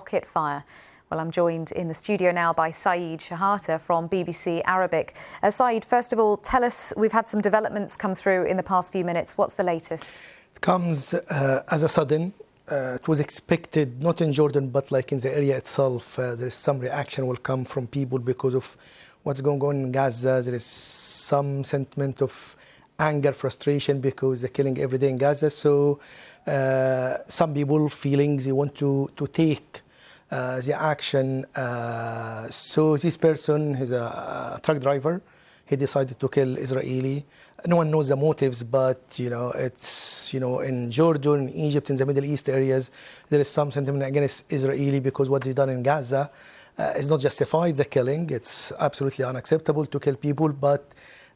rocket fire. Well, I'm joined in the studio now by Shehata from BBC Arabic. Saeed, first of all, tell us, we've had some developments come through in the past few minutes. What's the latest? It comes as a sudden. It was expected, not in Jordan, but like in the area itself. There is some reaction will come from people because of what's going on in Gaza. There is some sentiment of anger, frustration because they're killing every day in Gaza. So some people feeling they want to take the action. So this person is a truck driver. He decided to kill Israeli. No one knows the motives, but it's in Jordan, Egypt, in the Middle East areas, there is some sentiment against Israeli because what they done in Gaza is not justified. The killing, it's absolutely unacceptable to kill people, but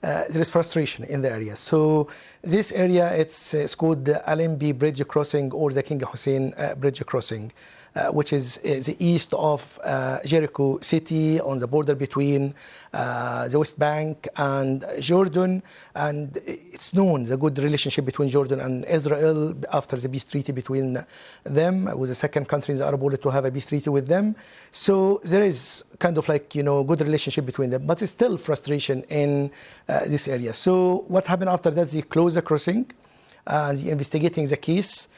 there is frustration in the area. So this area, it's called the Alembi Bridge Crossing or the King Hussein Bridge Crossing, which is the east of Jericho city on the border between the West Bank and Jordan. And it's known, the good relationship between Jordan and Israel after the peace treaty between them. It was the second country in the Arab world to have a peace treaty with them. So there is kind of like, good relationship between them, but it's still frustration in this area. So what happened after that? They closed the crossing. And investigating the case.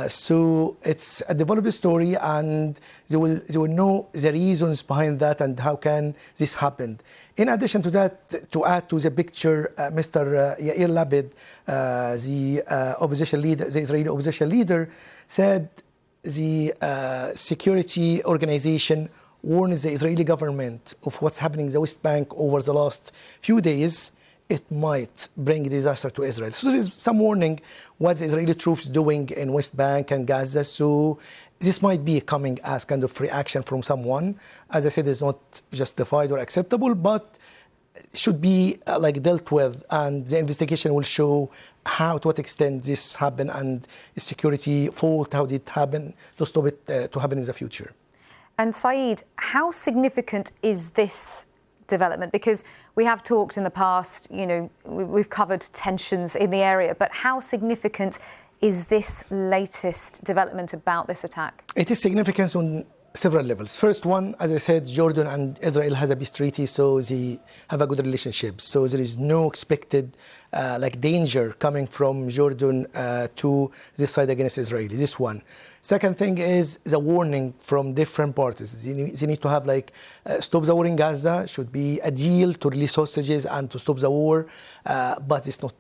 So it's a developed story, and they will know the reasons behind that and how can this happen. In addition to that, to add to the picture, Mr. Yair Lapid, the opposition leader, the Israeli opposition leader, said the security organization warned the Israeli government of what's happening in the West Bank over the last few days. It might bring disaster to Israel. So this is some warning what the Israeli troops doing in West Bank and Gaza. So this might be coming as kind of reaction from someone. As I said, it's not justified or acceptable, but should be dealt with, and the investigation will show how, to what extent this happened and security fault, how did it happen, to stop it to happen in the future. And Saeed, how significant is this development? Because we have talked in the past, we've covered tensions in the area, but how significant is this latest development about this attack? It is significant on several levels. First one, as I said, Jordan and Israel has a peace treaty, so they have a good relationship. So there is no expected danger coming from Jordan to this side against Israel. This one. Second thing is the warning from different parties. They need to have stop the war in Gaza, should be a deal to release hostages and to stop the war, but it's not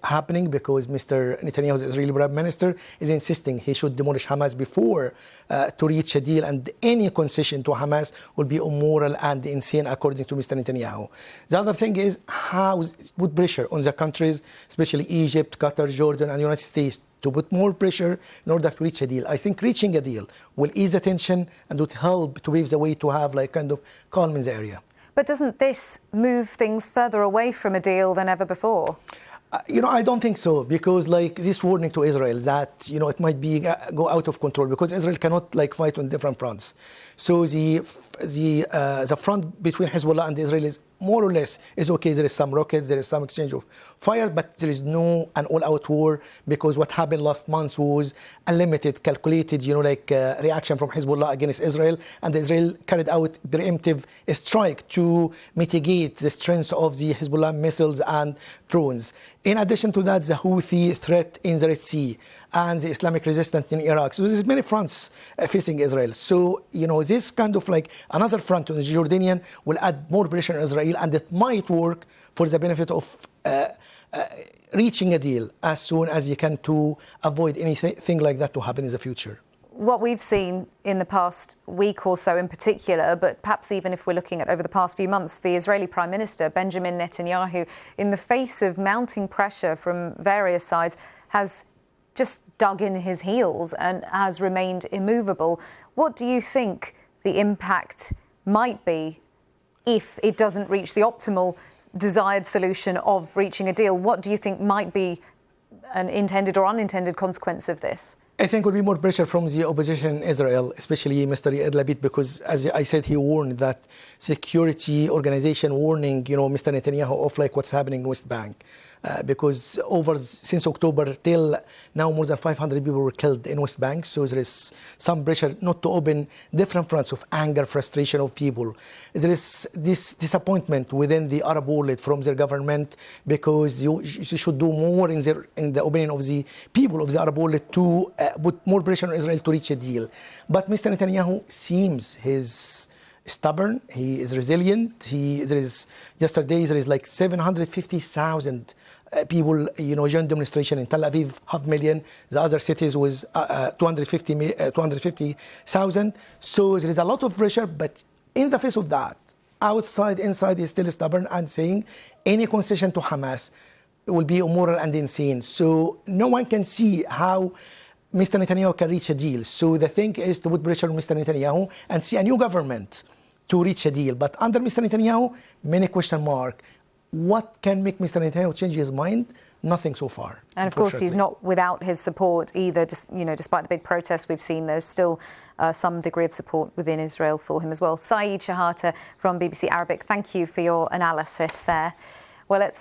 happening because Mr. Netanyahu, the Israeli Prime Minister, is insisting he should demolish Hamas before to reach a deal, and any concession to Hamas will be immoral and insane according to Mr. Netanyahu. The other thing is how put pressure on the countries, especially Egypt, Qatar, Jordan, and the United States, to put more pressure in order to reach a deal. I think reaching a deal will ease the tension and would help to pave the way to have kind of calm in the area. But doesn't this move things further away from a deal than ever before? I don't think so, because this warning to Israel that it might be go out of control, because Israel cannot fight on different fronts. So the front between Hezbollah and Israel is more or less is okay. There is some rockets, there is some exchange of fire, but there is no an all-out war, because what happened last month was a limited, calculated, reaction from Hezbollah against Israel, and Israel carried out preemptive strike to mitigate the strength of the Hezbollah missiles and drones. In addition to that, the Houthi threat in the Red Sea and the Islamic resistance in Iraq. So there's many fronts facing Israel. So, this kind of another front on the Jordanian will add more pressure on Israel, and it might work for the benefit of reaching a deal as soon as you can to avoid anything like that to happen in the future. What we've seen in the past week or so in particular, but perhaps even if we're looking at over the past few months, the Israeli Prime Minister, Benjamin Netanyahu, in the face of mounting pressure from various sides, has just dug in his heels and has remained immovable. What do you think the impact might be if it doesn't reach the optimal desired solution of reaching a deal? What do you think might be an intended or unintended consequence of this? I think will be more pressure from the opposition in Israel, especially Mr. Yair Lapid, because as I said, he warned that security organization warning, Mr. Netanyahu of what's happening in West Bank. because since October till now more than 500 people were killed in West Bank. So there is some pressure not to open different fronts of anger, frustration of people. There is this disappointment within the Arab world from their government, because you should do more in the opinion of the people of the Arab world to put more pressure on Israel to reach a deal. But Mr. Netanyahu seems he's stubborn, he is resilient. Yesterday there is like 750,000 people, joined demonstration in Tel Aviv, 500,000. The other cities was 250,000. So there is a lot of pressure, but in the face of that, outside, inside, he's still stubborn and saying any concession to Hamas will be immoral and insane. So no one can see how Mr. Netanyahu can reach a deal. So the thing is to put pressure on Mr. Netanyahu and see a new government to reach a deal. But under Mr. Netanyahu, many question mark. What can make Mr. Netanyahu change his mind? Nothing so far. And of course, he's not without his support either. Despite the big protests we've seen, there's still some degree of support within Israel for him as well. Shehata from BBC Arabic, thank you for your analysis there. Well, let's